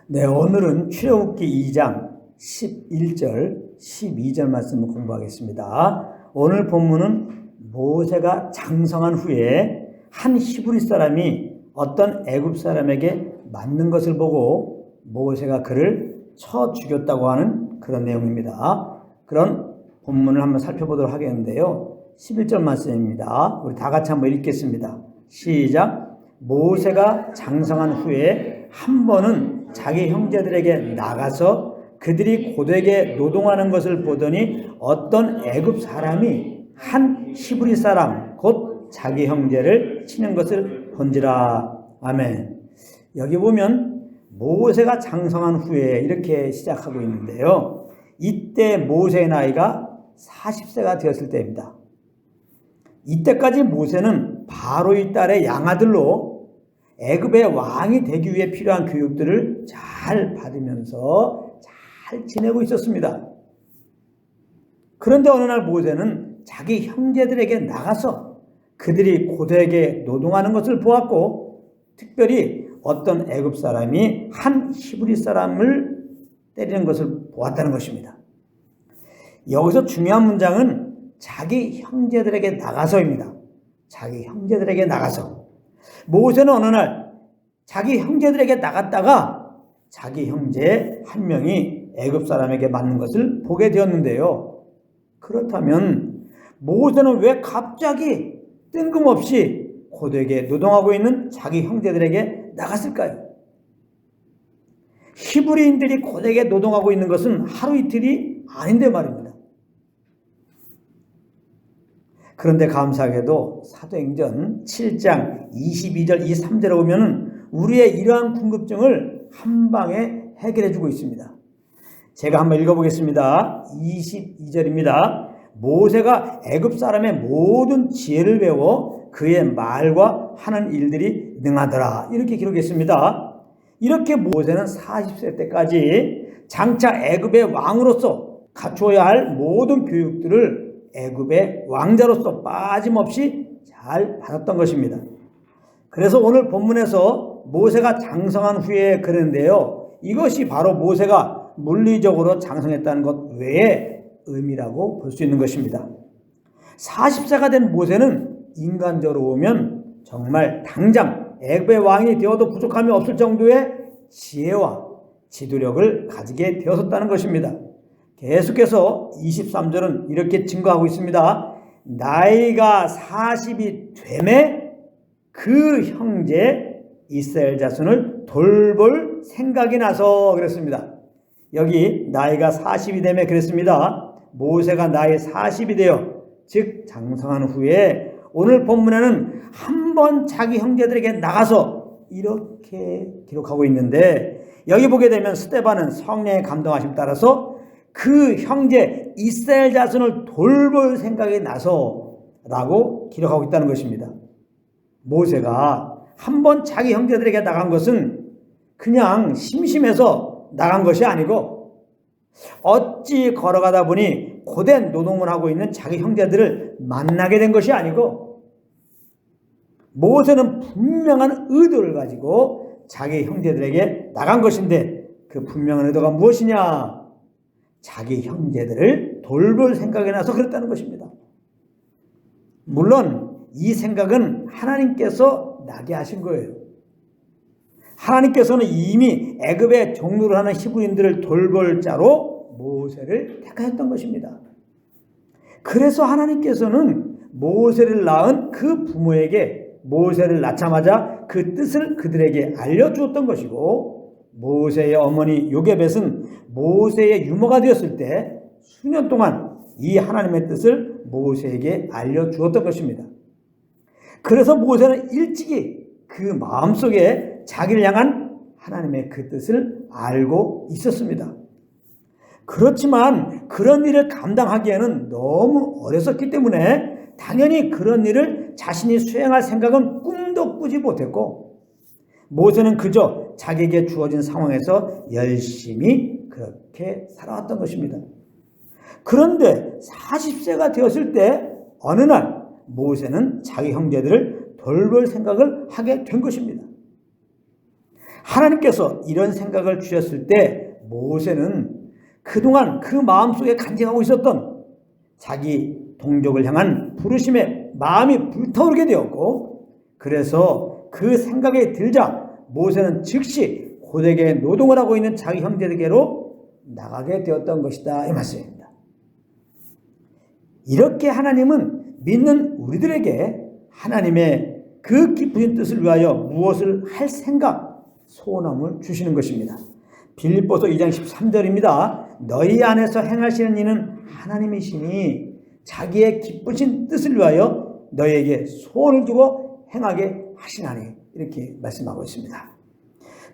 네, 오늘은 출애굽기 2장 11절, 12절 말씀을 공부하겠습니다. 오늘 본문은 모세가 장성한 후에 한 히브리 사람이 어떤 애굽 사람에게 맞는 것을 보고 모세가 그를 쳐 죽였다고 하는 그런 내용입니다. 그런 본문을 한번 살펴보도록 하겠는데요. 11절 말씀입니다. 우리 다 같이 한번 읽겠습니다. 시작. 모세가 장성한 후에 한 번은 자기 형제들에게 나가서 그들이 고되게 노동하는 것을 보더니 어떤 애굽 사람이 한 히브리 사람 곧 자기 형제를 치는 것을 본지라. 아멘. 여기 보면 모세가 장성한 후에 이렇게 시작하고 있는데요. 이때 모세의 나이가 40세가 되었을 때입니다. 이때까지 모세는 바로의 딸의 양아들로 애굽의 왕이 되기 위해 필요한 교육들을 잘 받으면서 잘 지내고 있었습니다. 그런데 어느 날 모세는 자기 형제들에게 나가서 그들이 고되게 노동하는 것을 보았고, 특별히 어떤 애굽 사람이 한 히브리 사람을 때리는 것을 보았다는 것입니다. 여기서 중요한 문장은 자기 형제들에게 나가서입니다. 자기 형제들에게 나가서. 모세는 어느 날 자기 형제들에게 나갔다가 자기 형제 한 명이 애굽 사람에게 맞는 것을 보게 되었는데요. 그렇다면 모세는 왜 갑자기 뜬금없이 고되게 노동하고 있는 자기 형제들에게 나갔을까요? 히브리인들이 고되게 노동하고 있는 것은 하루 이틀이 아닌데 말입니다. 그런데 감사하게도 사도행전 7장 22절 23절에 보면 우리의 이러한 궁금증을 한 방에 해결해 주고 있습니다. 제가 한번 읽어보겠습니다. 22절입니다. 모세가 애굽 사람의 모든 지혜를 배워 그의 말과 하는 일들이 능하더라. 이렇게 기록했습니다. 이렇게 모세는 40세 때까지 장차 애굽의 왕으로서 갖추어야 할 모든 교육들을 애굽의 왕자로서 빠짐없이 잘 받았던 것입니다. 그래서 오늘 본문에서 모세가 장성한 후에 그랬는데요. 이것이 바로 모세가 물리적으로 장성했다는 것 외의 의미라고 볼 수 있는 것입니다. 40세가 된 모세는 인간적으로 보면 정말 당장 애굽의 왕이 되어도 부족함이 없을 정도의 지혜와 지도력을 가지게 되었다는 것입니다. 계속해서 23절은 이렇게 증거하고 있습니다. 나이가 40이 되매 그 형제 이스라엘 자손을 돌볼 생각이 나서 그랬습니다. 여기 나이가 40이 되매 그랬습니다. 모세가 나이 40이 되어 즉 장성한 후에 오늘 본문에는 한 번 자기 형제들에게 나가서 이렇게 기록하고 있는데, 여기 보게 되면 스데반은 성령의 감동하심 따라서 그 형제 이스라엘 자손을 돌볼 생각이 나서 라고 기록하고 있다는 것입니다. 모세가 한 번 자기 형제들에게 나간 것은 그냥 심심해서 나간 것이 아니고 어찌 걸어가다 보니 고된 노동을 하고 있는 자기 형제들을 만나게 된 것이 아니고 모세는 분명한 의도를 가지고 자기 형제들에게 나간 것인데, 그 분명한 의도가 무엇이냐? 자기 형제들을 돌볼 생각이 나서 그랬다는 것입니다. 물론 이 생각은 하나님께서 나게 하신 거예요. 하나님께서는 이미 애굽의 종노를 하는 히브리인들을 돌볼 자로 모세를 택하셨던 것입니다. 그래서 하나님께서는 모세를 낳은 그 부모에게 모세를 낳자마자 그 뜻을 그들에게 알려주었던 것이고, 모세의 어머니 요게벳은 모세의 유모가 되었을 때 수년 동안 이 하나님의 뜻을 모세에게 알려주었던 것입니다. 그래서 모세는 일찍이 그 마음속에 자기를 향한 하나님의 그 뜻을 알고 있었습니다. 그렇지만 그런 일을 감당하기에는 너무 어렸었기 때문에 당연히 그런 일을 자신이 수행할 생각은 꿈도 꾸지 못했고, 모세는 그저 자기에게 주어진 상황에서 열심히 그렇게 살아왔던 것입니다. 그런데 40세가 되었을 때 어느 날 모세는 자기 형제들을 돌볼 생각을 하게 된 것입니다. 하나님께서 이런 생각을 주셨을 때 모세는 그동안 그 마음속에 간직하고 있었던 자기 동족을 향한 부르심에 마음이 불타오르게 되었고, 그래서 그 생각에 들자 모세는 즉시 고되게 노동을 하고 있는 자기 형제들에게로 나가게 되었던 것이다, 이 말씀입니다. 이렇게 하나님은 믿는 우리들에게 하나님의 그 깊은 뜻을 위하여 무엇을 할 생각, 소원함을 주시는 것입니다. 빌립보서 2장 13절입니다. 너희 안에서 행하시는 이는 하나님이시니 자기의 기쁘신 뜻을 위하여 너희에게 소원을 두고 행하게 하시나니, 이렇게 말씀하고 있습니다.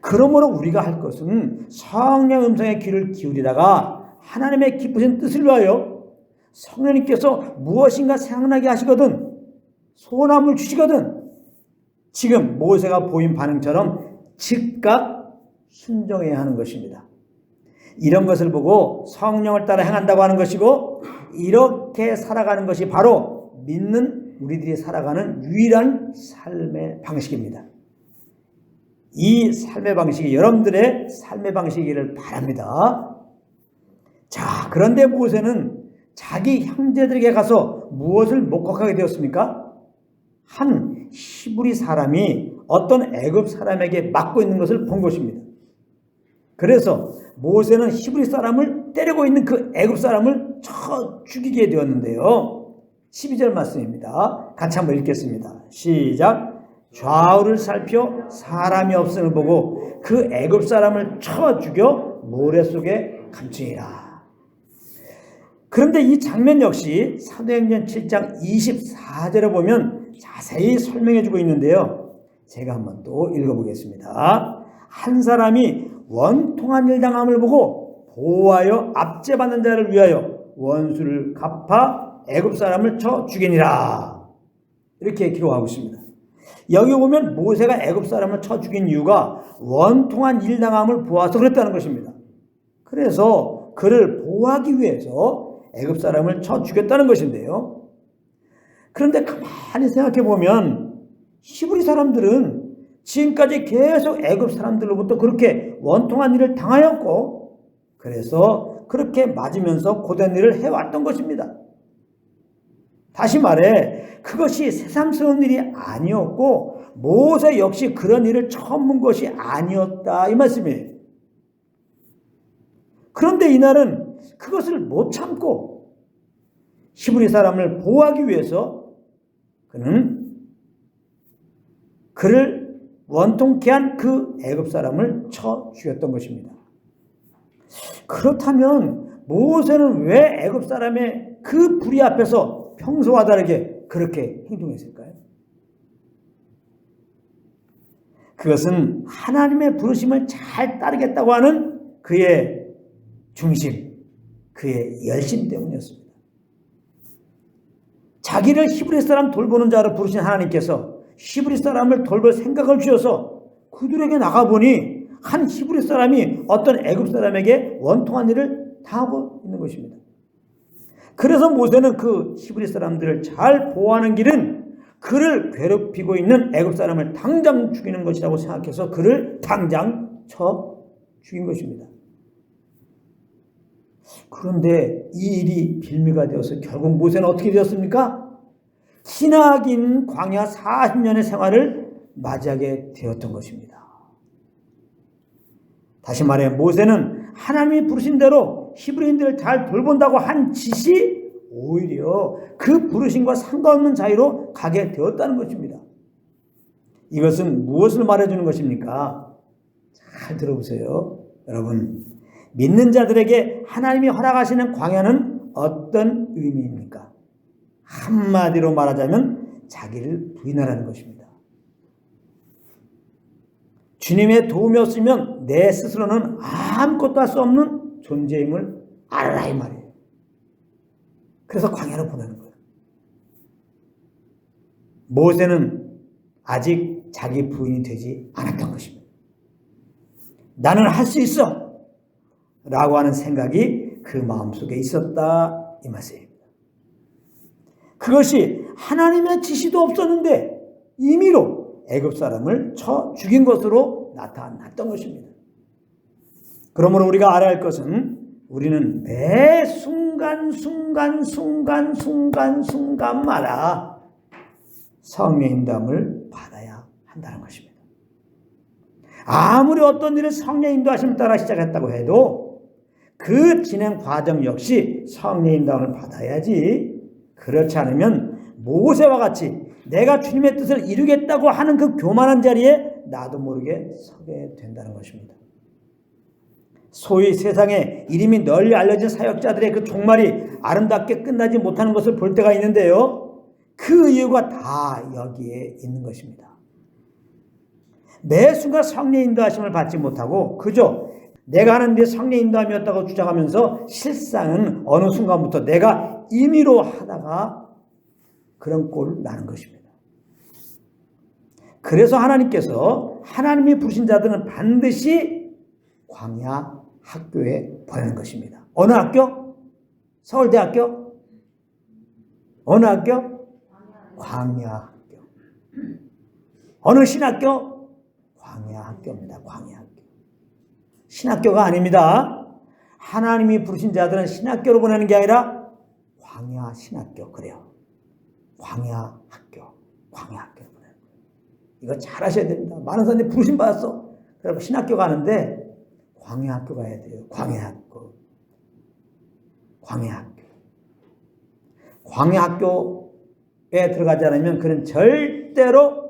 그러므로 우리가 할 것은 성령 음성의 귀를 기울이다가 하나님의 기쁘신 뜻을 위하여 성령님께서 무엇인가 생각나게 하시거든, 소원함을 주시거든, 지금 모세가 보인 반응처럼 즉각 순종해야 하는 것입니다. 이런 것을 보고 성령을 따라 행한다고 하는 것이고, 이렇게 살아가는 것이 바로 믿는 우리들이 살아가는 유일한 삶의 방식입니다. 이 삶의 방식이 여러분들의 삶의 방식이기를 바랍니다. 자, 그런데 모세는 자기 형제들에게 가서 무엇을 목격하게 되었습니까? 한 히브리 사람이 어떤 애굽 사람에게 맞고 있는 것을 본 것입니다. 그래서 모세는 히브리 사람을 때리고 있는 그 애굽 사람을 쳐 죽이게 되었는데요. 12절 말씀입니다. 같이 한번 읽겠습니다. 시작. 좌우를 살펴 사람이 없음을 보고 그 애굽 사람을 쳐 죽여 모래 속에 감추니라. 그런데 이 장면 역시 사도행전 7장 24절에 보면 자세히 설명해주고 있는데요. 제가 한번 또 읽어보겠습니다. 한 사람이 원통한 일 당함을 보고 보호하여 압제받는 자를 위하여 원수를 갚아 애굽 사람을 쳐 죽이니라. 이렇게 기록하고 있습니다. 여기 보면 모세가 애굽 사람을 쳐 죽인 이유가 원통한 일 당함을 보아서 그랬다는 것입니다. 그래서 그를 보호하기 위해서 애굽 사람을 쳐 죽였다는 것인데요. 그런데 가만히 생각해 보면 히브리 사람들은 지금까지 계속 애굽 사람들로부터 그렇게 원통한 일을 당하였고, 그래서 그렇게 맞으면서 고된 일을 해왔던 것입니다. 다시 말해 그것이 새삼스러운 일이 아니었고 모세 역시 그런 일을 처음 본 것이 아니었다, 이 말씀이에요. 그런데 이날은 그것을 못 참고 히브리 사람을 보호하기 위해서 그를 원통케 한 그 애굽 사람을 쳐 죽였던 것입니다. 그렇다면 모세는 왜 애굽 사람의 그 불의 앞에서 평소와 다르게 그렇게 행동했을까요? 그것은 하나님의 부르심을 잘 따르겠다고 하는 그의 중심, 그의 열심 때문이었습니다. 자기를 히브리 사람 돌보는 자로 부르신 하나님께서 히브리 사람을 돌볼 생각을 주셔서 그들에게 나가보니 한 히브리 사람이 어떤 애굽 사람에게 원통한 일을 당하고 있는 것입니다. 그래서 모세는 그 히브리 사람들을 잘 보호하는 길은 그를 괴롭히고 있는 애굽 사람을 당장 죽이는 것이라고 생각해서 그를 당장 쳐 죽인 것입니다. 그런데 이 일이 빌미가 되어서 결국 모세는 어떻게 되었습니까? 신학인 광야 40년의 생활을 맞이하게 되었던 것입니다. 다시 말해 모세는 하나님이 부르신 대로 히브리인들을 잘 돌본다고 한 짓이 오히려 그 부르심과 상관없는 자유로 가게 되었다는 것입니다. 이것은 무엇을 말해주는 것입니까? 잘 들어보세요. 여러분, 믿는 자들에게 하나님이 허락하시는 광야는 어떤 의미입니까? 한마디로 말하자면 자기를 부인하라는 것입니다. 주님의 도움이 없으면 내 스스로는 아무것도 할 수 없는 존재임을 알아라, 이 말이에요. 그래서 광야로 보내는 거예요. 모세는 아직 자기 부인이 되지 않았던 것입니다. 나는 할 수 있어! 라고 하는 생각이 그 마음속에 있었다, 이 말씀입니다. 그것이 하나님의 지시도 없었는데 임의로 애굽 사람을 쳐 죽인 것으로 나타났던 것입니다. 그러므로 우리가 알아야 할 것은 우리는 매 순간마다 성령의 인도함을 받아야 한다는 것입니다. 아무리 어떤 일을 성령의 인도하심을 따라 시작했다고 해도 그 진행 과정 역시 성령의 인도함을 받아야지, 그렇지 않으면 모세와 같이 내가 주님의 뜻을 이루겠다고 하는 그 교만한 자리에 나도 모르게 서게 된다는 것입니다. 소위 세상에 이름이 널리 알려진 사역자들의 그 종말이 아름답게 끝나지 못하는 것을 볼 때가 있는데요, 그 이유가 다 여기에 있는 것입니다. 매 순간 성령의 인도하심을 받지 못하고 그저 내가 하는 데 성령의 인도함이었다고 주장하면서 실상은 어느 순간부터 내가 임의로 하다가 그런 꼴을 나는 것입니다. 그래서 하나님께서 하나님이 부르신 자들은 반드시 광야 학교에 보내는 것입니다. 어느 학교? 서울대학교? 어느 학교? 광야 학교. 어느 신학교? 광야 학교입니다. 광야 학교. 신학교가 아닙니다. 하나님이 부르신 자들은 신학교로 보내는 게 아니라 광야 신학교, 그래요. 광야 학교로 보내는 거예요. 이거 잘 하셔야 됩니다. 많은 사람들이 부르심 받았어. 그럼 신학교 가는데 광야 학교 가야 돼요. 광야 학교. 광야 학교에 들어가지 않으면 그는 절대로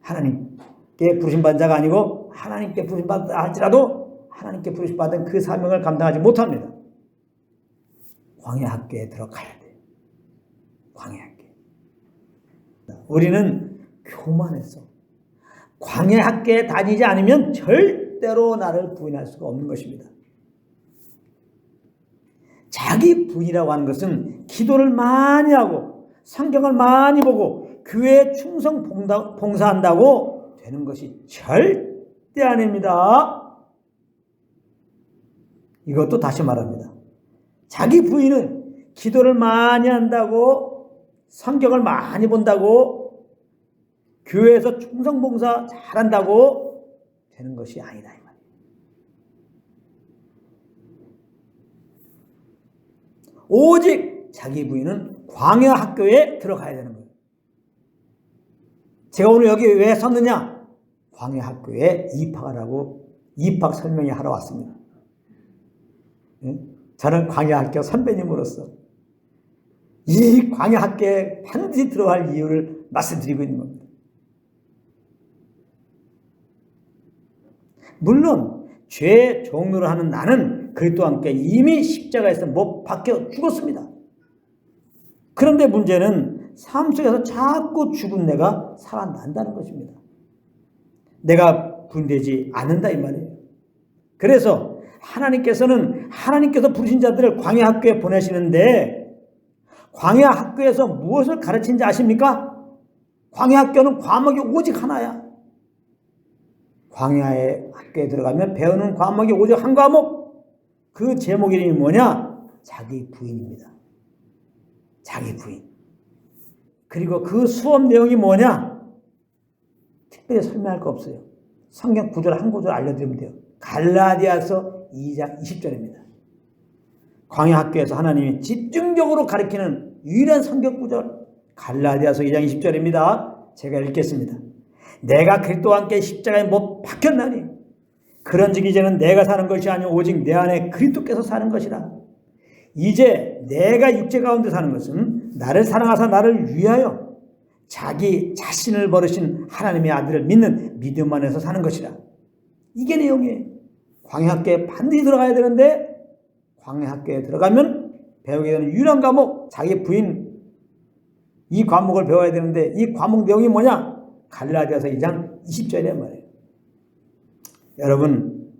하나님께 부르심 받은 자가 아니고, 하나님께 부르심 받다 할지라도 하나님께 부르심 받은 그 사명을 감당하지 못합니다. 광야 학교에 들어가야 돼요. 광야 학교. 우리는 교만해서 광야 학교에 다니지 않으면 절대로 나를 부인할 수가 없는 것입니다. 자기 부인이라고 하는 것은 기도를 많이 하고 성경을 많이 보고 교회에 충성 봉사한다고 되는 것이 절대 아닙니다. 이것도 다시 말합니다. 자기 부인은 기도를 많이 한다고 성경을 많이 본다고 교회에서 충성 봉사 잘한다고 되는 것이 아니다, 이 말이에요. 오직 자기 부인은 광야 학교에 들어가야 되는 거예요. 제가 오늘 여기 왜 섰느냐? 광야 학교에 입학하라고 입학 설명회 하러 왔습니다. 저는 광야 학교 선배님으로서 이 광야 학교에 반드시 들어갈 이유를 말씀드리고 있는 겁니다. 물론 죄의 종로를 하는 나는 그리스도와 함께 이미 십자가에서 못 박혀 죽었습니다. 그런데 문제는 삶 속에서 자꾸 죽은 내가 살아난다는 것입니다. 내가 부인되지 않는다, 이 말이에요. 그래서 하나님께서 부르신 자들을 광야 학교에 보내시는데, 광야 학교에서 무엇을 가르치는지 아십니까? 광야 학교는 과목이 오직 하나야. 광야의 학교에 들어가면 배우는 과목이 오직 한 과목. 그 제목 이름이 뭐냐? 자기 부인입니다. 자기 부인. 그리고 그 수업 내용이 뭐냐? 특별히 설명할 거 없어요. 성경 구절 한 구절 알려드리면 돼요. 갈라디아서 2장 20절입니다. 광야 학교에서 하나님이 집중적으로 가르치는 유일한 성경 구절, 갈라디아서 2장 20절입니다. 제가 읽겠습니다. 내가 그리스도와 함께 십자가에 못 박혔나니 그런즉 이제는 내가 사는 것이 아니오 오직 내 안에 그리스도께서 사는 것이라. 이제 내가 육체 가운데 사는 것은 나를 사랑하사 나를 위하여 자기 자신을 버리신 하나님의 아들을 믿는 믿음 안에서 사는 것이라. 이게 내용이에요. 광야 학교에 반드시 들어가야 되는데, 광야 학교에 들어가면 배우게 되는 유일한 과목, 자기 부인, 이 과목을 배워야 되는데 이 과목 내용이 뭐냐? 갈라디아서 2장 20절이란 말이에요. 여러분,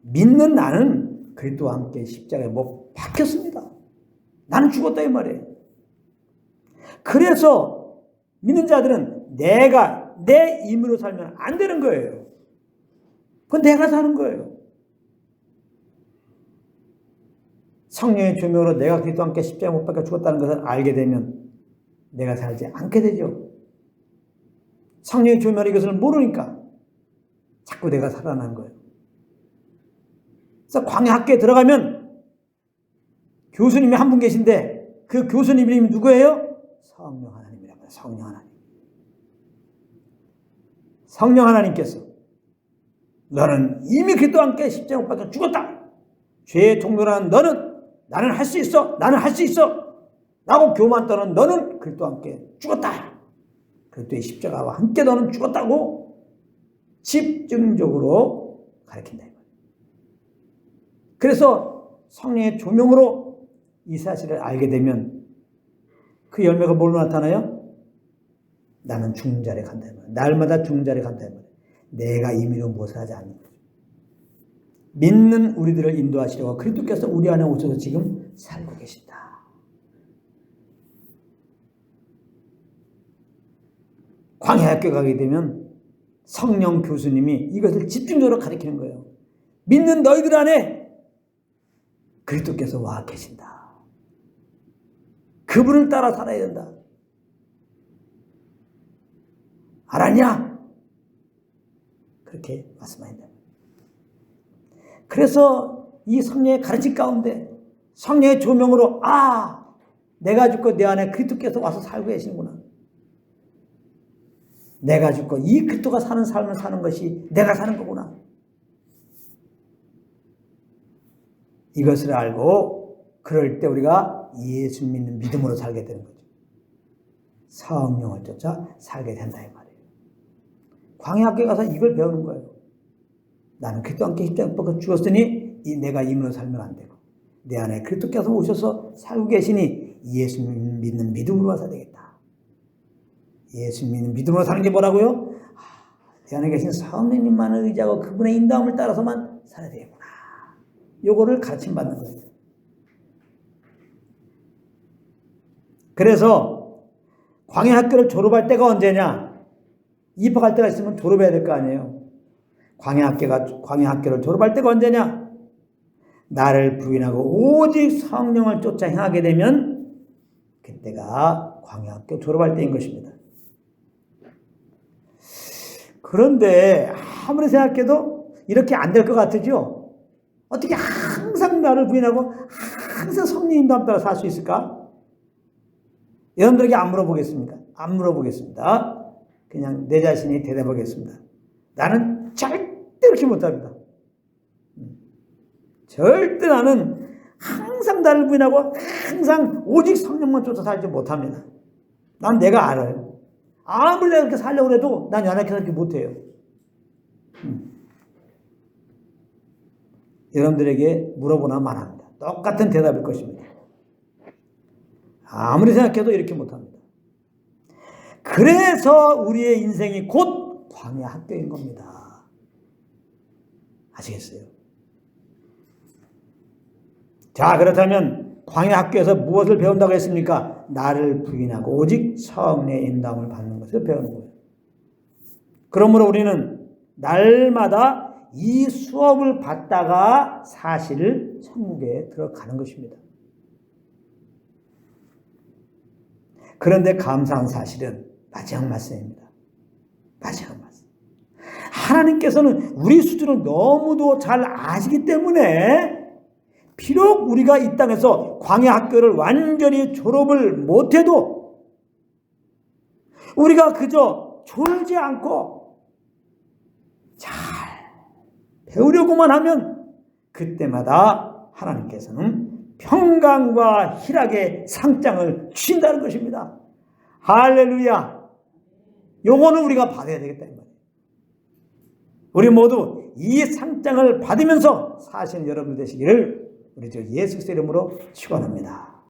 믿는 나는 그리스도와 함께 십자가에 못 박혔습니다. 나는 죽었다, 이 말이에요. 그래서 믿는 자들은 내가 내 임의로 살면 안 되는 거예요. 그건 내가 사는 거예요. 성령의 조명으로 내가 그리스도와 함께 십자가에 못 박혀 죽었다는 것을 알게 되면 내가 살지 않게 되죠. 성령의 조명이 이것을 모르니까 자꾸 내가 살아나는 거예요. 그래서 광야 학교에 들어가면 교수님이 한 분 계신데 그 교수님 이름이 누구예요? 성령 하나님이라고 해요. 성령 하나님. 성령 하나님께서 너는 이미 그리스도와 함께 십자가에 못 박혀 죽었다. 죄의 종로라는 너는 나는 할 수 있어. 나는 할 수 있어. 라고 교만 떠는 너는 그리스도와 함께 죽었다. 그리스도의 십자가와 함께 너는 죽었다고 집중적으로 가르친다. 그래서 성령의 조명으로 이 사실을 알게 되면 그 열매가 뭘로 나타나요? 나는 죽는 자리에 간다. 날마다 죽는 자리에 간다. 내가 임의로 무엇을 하지 않는 거죠. 믿는 우리들을 인도하시려고 그리스도께서 우리 안에 오셔서 지금 살고 계신다. 광야학교 가게 되면 성령 교수님이 이것을 집중적으로 가르치는 거예요. 믿는 너희들 안에 그리스도께서 와 계신다. 그분을 따라 살아야 된다. 알았냐? 그렇게 말씀합니다. 그래서 이 성령의 가르침 가운데 성령의 조명으로 내가 죽고 내 안에 그리스도께서 와서 살고 계시는구나. 내가 죽고 이 그리스도가 사는 삶을 사는 것이 내가 사는 거구나. 이것을 알고 그럴 때 우리가 예수 믿는 믿음으로 살게 되는 거죠. 성령을 쫓아 살게 된다 이 말이에요. 광야학교에 가서 이걸 배우는 거예요. 나는 그리스도와 함께 십자가에 못 박혀 죽었으니 내가 임으로 살면 안 되고 내 안에 그리스도께서 오셔서 살고 계시니 예수 믿는 믿음으로 살아야 되겠다. 예수 믿는 믿음으로 사는 게 뭐라고요? 내 안에 계신 성령님만을 의지하고 그분의 인도함을 따라서만 살아야 되겠구나. 요거를 가르침 받는 거예요. 그래서 광야학교를 졸업할 때가 언제냐? 입학할 때가 있으면 졸업해야 될 거 아니에요. 광야학교를 졸업할 때가 언제냐? 나를 부인하고 오직 성령을 쫓아 행하게 되면 그때가 광야학교 졸업할 때인 것입니다. 그런데 아무리 생각해도 이렇게 안 될 것 같으죠? 어떻게 항상 나를 부인하고 항상 성령 인도함 따라 살 수 있을까? 여러분들에게 안 물어보겠습니다. 안 물어보겠습니다. 그냥 내 자신이 대답하겠습니다. 나는 절대 그렇게 못합니다. 절대 나는 항상 나를 부인하고 항상 오직 성령만 쫓아 살지 못합니다. 난 내가 알아요. 아무리 내가 그렇게 살려고 해도 난 연약해서 그렇게 못해요. 여러분들에게 물어보나 말합니다. 똑같은 대답일 것입니다. 아무리 생각해도 이렇게 못합니다. 그래서 우리의 인생이 곧 광야 학교인 겁니다. 아시겠어요? 자, 그렇다면 광야 학교에서 무엇을 배운다고 했습니까? 나를 부인하고 오직 성령의 인도함을 받는 것을 배우는 거예요. 그러므로 우리는 날마다 이 수업을 받다가 사실 천국에 들어가는 것입니다. 그런데 감사한 사실은 마지막 말씀입니다. 마지막 말씀. 하나님께서는 우리 수준을 너무도 잘 아시기 때문에 비록 우리가 이 땅에서 광야 학교를 완전히 졸업을 못해도 우리가 그저 졸지 않고 잘 배우려고만 하면 그때마다 하나님께서는 평강과 희락의 상장을 주신다는 것입니다. 할렐루야. 요거는 우리가 받아야 되겠다 이 말이에요. 우리 모두 이 상장을 받으면서 사시는 여러분 되시기를 우리 주 예수 그리스도의 이름으로 축원합니다.